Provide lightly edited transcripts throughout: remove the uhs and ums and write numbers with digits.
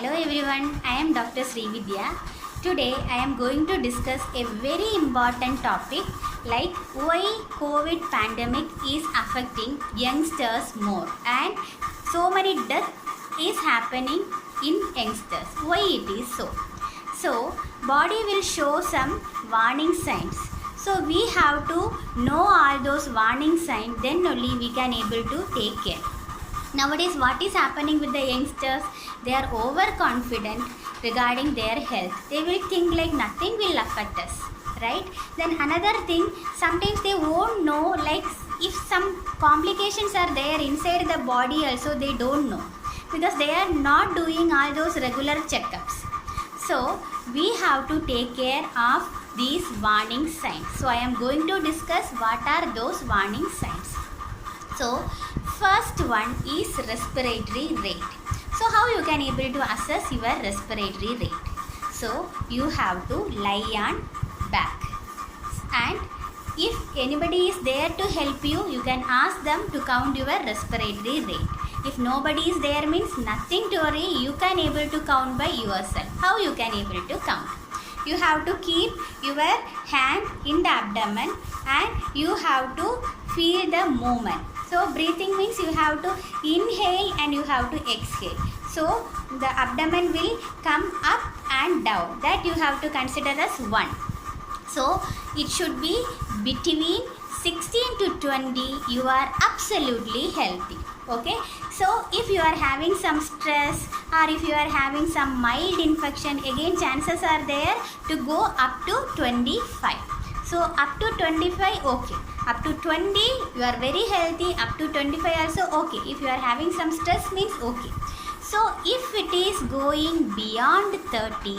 Hello everyone, I am Dr. Srividya. Today I am going to discuss a very important topic like why COVID pandemic is affecting youngsters more and so many deaths is happening in youngsters. Why it is so? So body will show some warning signs. So we have to know all those warning signs, then only we can able to take care. Nowadays what is happening with the youngsters? They are overconfident regarding their health. They will think like nothing will affect us, right? Then another thing, sometimes they won't know like if some complications are there inside the body also, they don't know because they are not doing all those regular checkups. So we have to take care of these warning signs. So I am going to discuss what are those warning signs. So first one is respiratory rate. So how you can able to assess your respiratory rate? So you have to lie on back, and if anybody is there to help you, you can ask them to count your respiratory rate. If nobody is there means nothing to worry, you can able to count by yourself. How you can able to count? You have to keep your hand in the abdomen and you have to feel the movement. So breathing means you have to inhale and you have to exhale. So the abdomen will come up and down. That you have to consider as 1. So it should be between 16 to 20. You are absolutely healthy. Okay. So if you are having some stress or if you are having some mild infection, again chances are there to go up to 25. So up to 25 okay. Up to 20 you are very healthy. Up to 25 also okay. If you are having some stress means okay. So if it is going beyond 30,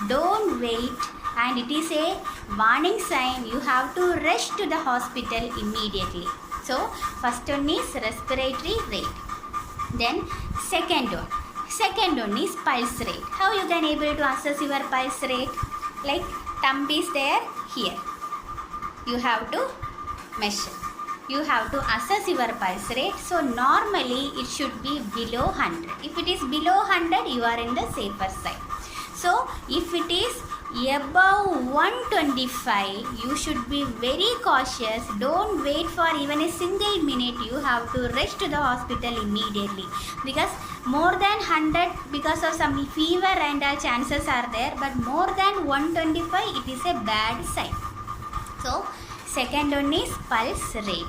don't wait, and it is a warning sign. You have to rush to the hospital immediately. So first one is respiratory rate. Then second one is pulse rate. How you can able to assess your pulse rate? Like thumb is there here. You have to measure. You have to assess your pulse rate. So normally it should be below 100. If it is below 100, you are in the safer side. So if it is above 125, you should be very cautious. Don't wait for even a single minute. You have to rush to the hospital immediately, because more than 100 because of some fever and all chances are there, but more than 125 it is a bad sign. So second one is pulse rate.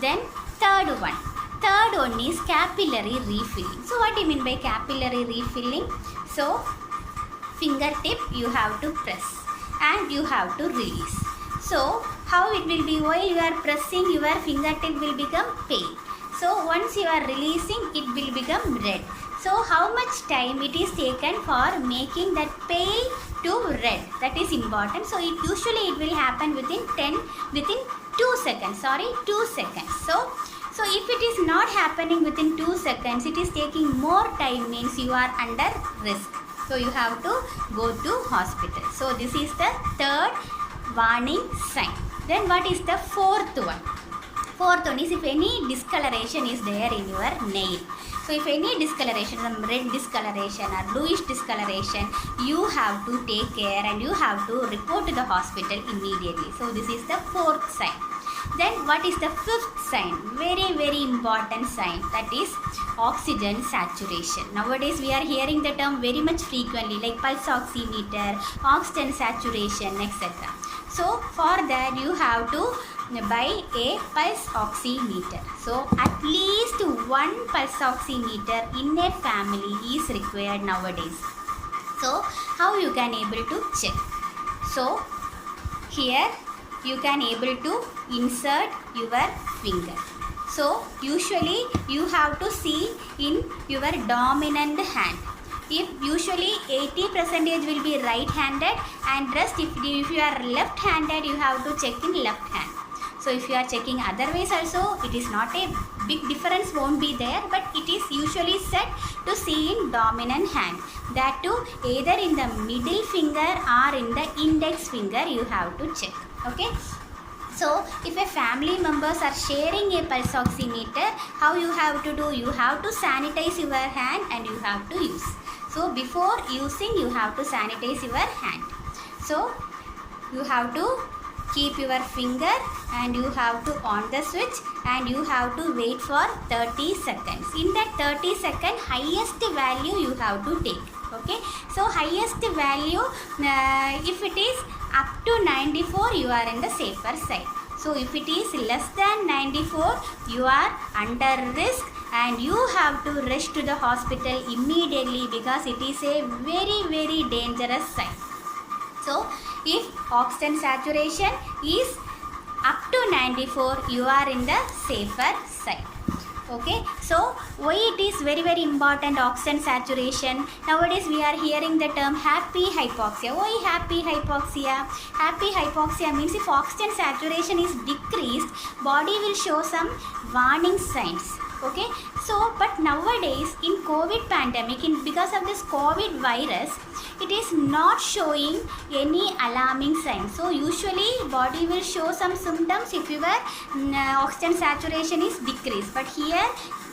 Then third one is capillary refilling. So what do you mean by capillary refilling? So fingertip you have to press and you have to release. So how it will be? While you are pressing, your fingertip will become pale. So once you are releasing, it will become red. So how much time it is taken for making that pale to red? That is important. So it will happen within 2 seconds. 2 seconds. So if it is not happening within 2 seconds, it is taking more time, means you are under risk. So you have to go to hospital. So this is the third warning sign. Then what is the fourth one? Fourth one is if any discoloration is there in your nail. So if any discoloration, some red discoloration or bluish discoloration, you have to take care and you have to report to the hospital immediately. So this is the fourth sign. Then what is the fifth sign? Very important sign, that is oxygen saturation. Nowadays we are hearing the term very much frequently, like pulse oximeter, oxygen saturation, etc. So for that you have to buy a pulse oximeter. So at least one pulse oximeter in a family is required nowadays. So how you can able to check? So here you can able to insert your finger. So usually you have to see in your dominant hand. If usually 80% will be right handed, and rest if you are left handed, you have to check in left hand. So if you are checking other ways also, it is not a big difference, won't be there, but it is usually set to see in dominant hand. That too either in the middle finger or in the index finger you have to check. Okay. So if a family members are sharing a pulse oximeter, how you have to do? You have to sanitize your hand and you have to use. So before using you have to sanitize your hand. So you have to keep your finger and you have to on the switch and you have to wait for 30 seconds. In that 30 second highest value you have to take. Okay, so highest value if it is up to 94 you are in the safer side. So if it is less than 94 you are under risk and you have to rush to the hospital immediately because it is a very dangerous sign. So if oxygen saturation is up to 94 you are in the safer side. Okay, so why it is very important oxygen saturation? Nowadays we are hearing the term happy hypoxia. Why happy hypoxia? Happy hypoxia means if oxygen saturation is decreased, body will show some warning signs. Okay, so but nowadays in COVID pandemic, because of this COVID virus, it is not showing any alarming signs. So usually body will show some symptoms if your oxygen saturation is decreased, but here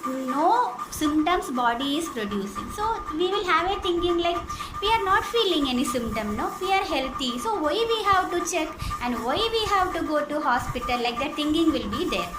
no symptoms body is producing. So we will have a thinking like we are not feeling any symptom, no, we are healthy, so why we have to check and why we have to go to hospital, like that thinking will be there.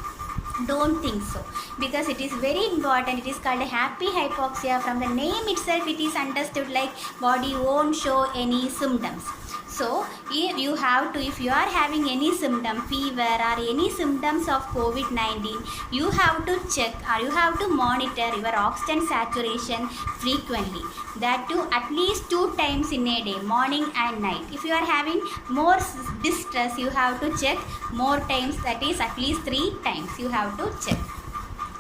Don't think so, because it is very important. It is called a happy hypoxia. From the name itself it is understood like body won't show any symptoms. So if you have to, if you are having any symptom, fever or any symptoms of COVID-19, you have to check or you have to monitor your oxygen saturation frequently. That too at least 2 times in a day, morning and night. If you are having more distress, you have to check more times, that is at least 3 times you have to check.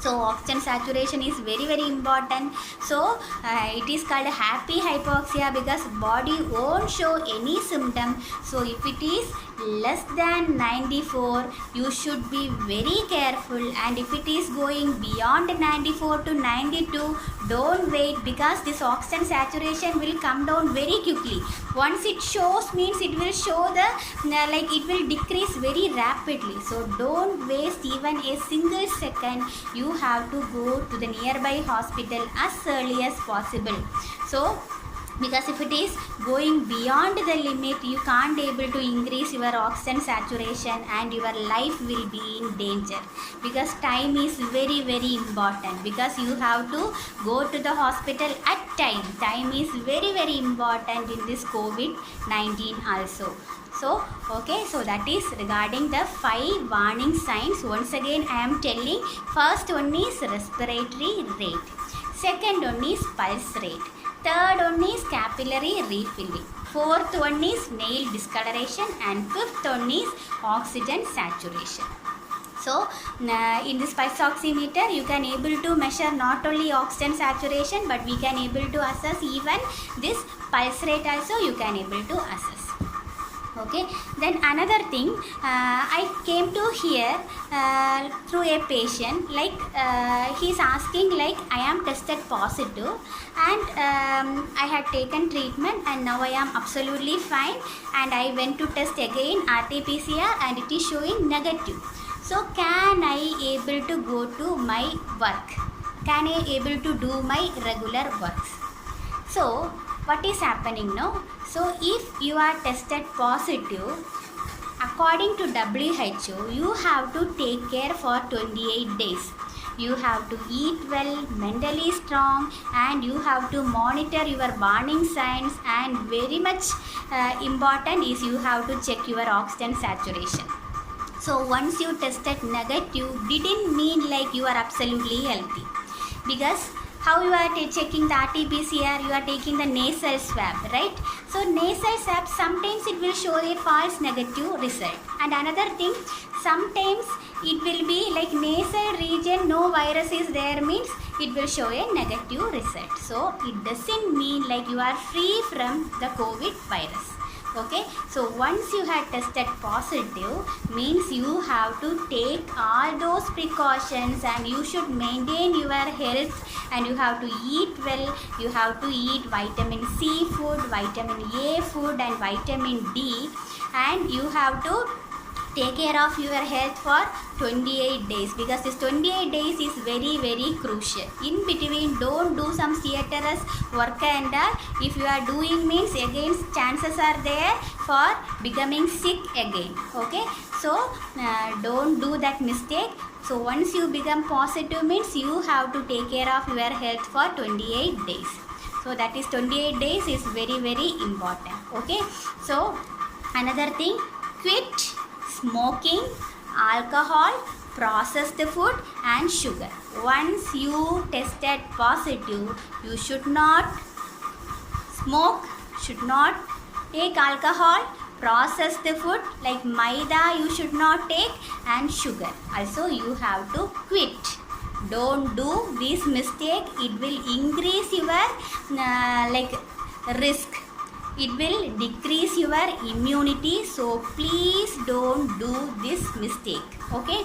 So oxygen saturation is very important. So it is called happy hypoxia because body won't show any symptom. So if it is less than 94 you should be very careful, and if it is going beyond 94 to 92 don't wait, because this oxygen saturation will come down very quickly. Once it shows means it will show the like it will decrease very rapidly. So don't waste even a single second. You have to go to the nearby hospital as early as possible. So because if it is going beyond the limit you can't able to increase your oxygen saturation and your life will be in danger, because time is very important, because you have to go to the hospital at time is very important in this COVID-19 also. So okay, so that is regarding the 5 warning signs. Once again I am telling, first one is respiratory rate, second one is pulse rate, third one is capillary refilling, fourth one is nail discoloration, and fifth one is oxygen saturation. So in this pulse oximeter you can able to measure not only oxygen saturation but we can able to assess even this pulse rate also you can able to assess. Okay, then another thing, I came to here through a patient, like he is asking like I am tested positive and I had taken treatment and now I am absolutely fine, and I went to test again RT-PCR and it is showing negative. So can I able to go to my work? Can I able to do my regular works? So what is happening now? So if you are tested positive, according to WHO, you have to take care for 28 days. You have to eat well, mentally strong, and you have to monitor your warning signs, and very much important is you have to check your oxygen saturation. So once you tested negative, didn't mean like you are absolutely healthy, because how you are checking the RT-PCR, you are taking the nasal swab, right? So nasal swab sometimes it will show a false negative result, and another thing, sometimes it will be like nasal region no virus is there means it will show a negative result. So it doesn't mean like you are free from the COVID virus. Okay, so once you had tested positive means you have to take all those precautions and you should maintain your health, and you have to eat well, you have to eat vitamin C food, vitamin A food and vitamin D, and you have to take care of your health for 28 days, because this 28 days is very very crucial. In between, don't do some theaterous work and all. If you are doing means, again chances are there for becoming sick again. Okay, so don't do that mistake. So once you become positive means, you have to take care of your health for 28 days. So that is 28 days is very very important. Okay, so another thing, quit smoking, alcohol, processed food and sugar. Once you tested positive, you should not smoke, should not take alcohol, processed food like maida you should not take, and sugar also you have to quit. Don't do this mistake. It will increase your risk. It will decrease your immunity. So please don't do this mistake. Okay,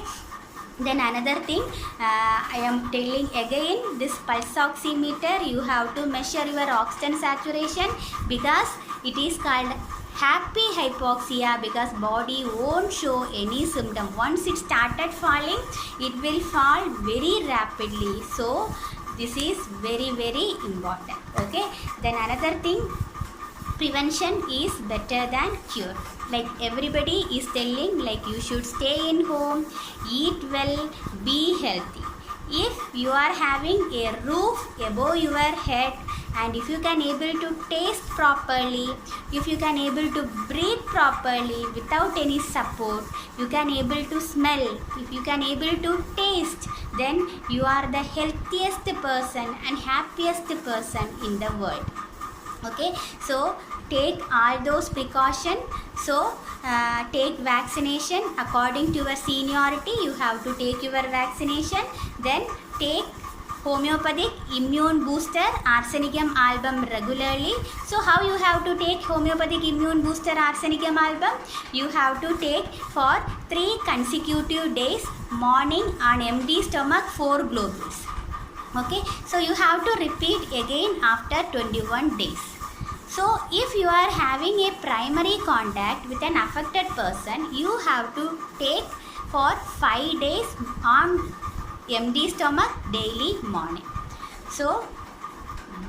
then another thing, I am telling again, this pulse oximeter, you have to measure your oxygen saturation, because it is called happy hypoxia, because body won't show any symptom. Once it started falling, it will fall very rapidly. So this is very very important. Okay, then another thing, prevention is better than cure. Like everybody is telling, like you should stay in home, eat well, be healthy. If you are having a roof above your head, and if you can able to taste properly, if you can able to breathe properly without any support, you can able to smell, if you can able to taste, then you are the healthiest person and happiest person in the world. Okay, so take all those precautions. So take vaccination according to your seniority. You have to take your vaccination. Then take homeopathic immune booster arsenicum album regularly. So how you have to take homeopathic immune booster arsenicum album? You have to take for 3 consecutive days, morning on empty stomach 4 globules. Okay, so you have to repeat again after 21 days. So if you are having a primary contact with an affected person, you have to take for 5 days on empty stomach daily morning. So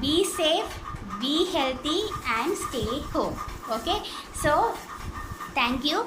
be safe, be healthy and stay home. Okay, so thank you.